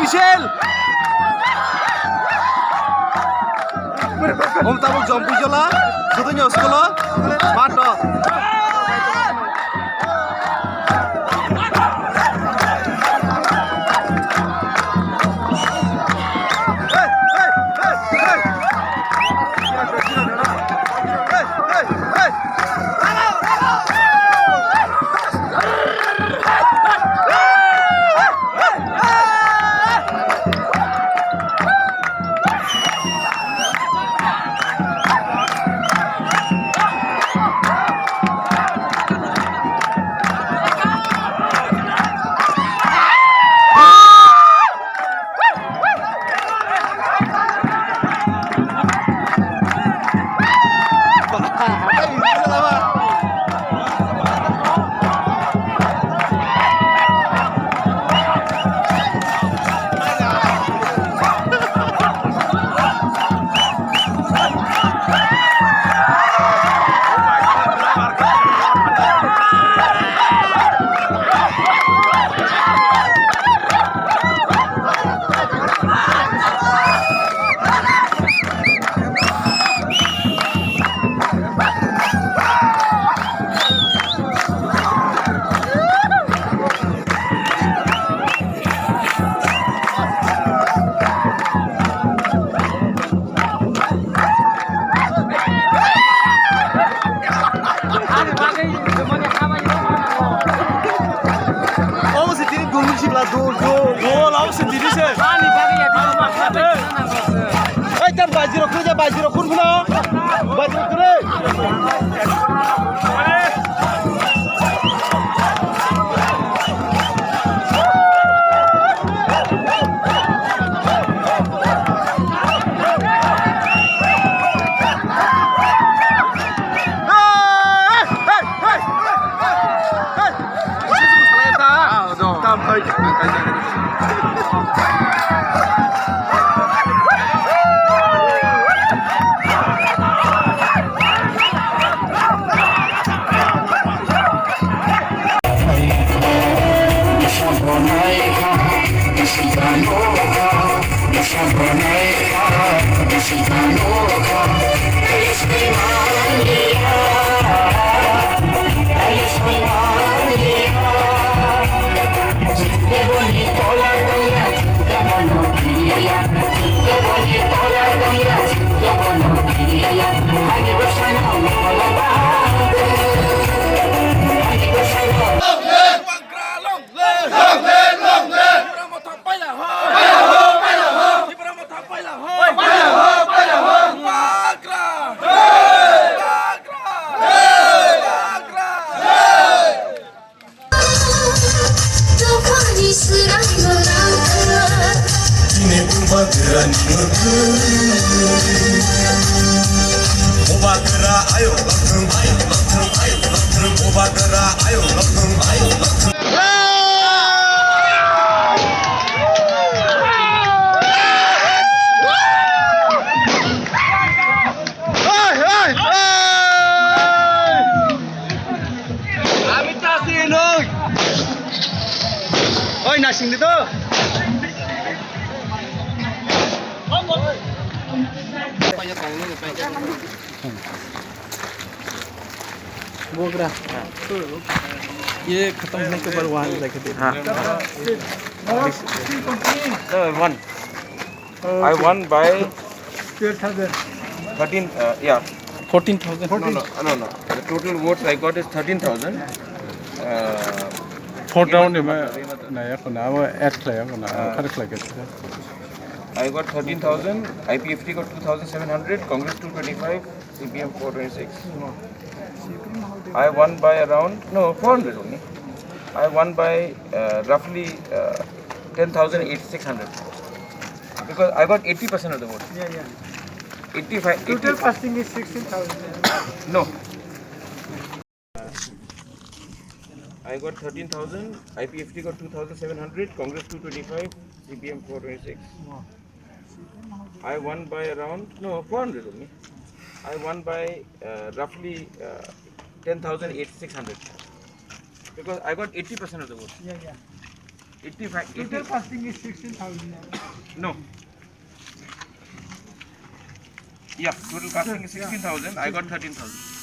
Michel. Om tabuk jump jola. Sudunya sekolah. Mata. Bajiro kun pula, bajiro kere. Oi, nasing dito. Bogra ये खत्म होने के बाद वहाँ जाके दे one I won by 12,000 13 yeah 14,000 no the total votes I got is 13,000 4 round में नया को ना वो ऐड किया को ना खर्च लगे I got 13,000 IPFT got 2,700 Congress 225 CPM 426 I won by around 400 only I won by roughly 10,600 because I got 80% of the vote. yeah 85 total casting is 16,000 no I got 13,000 IPFT got 2,700 Congress 225 CPM 426 I won by around 400 only I won by roughly 10,600 because I got 80% of the vote. yeah 85. Total costing is 16,000. No. Yeah, total costing is 16,000. I got 13,000.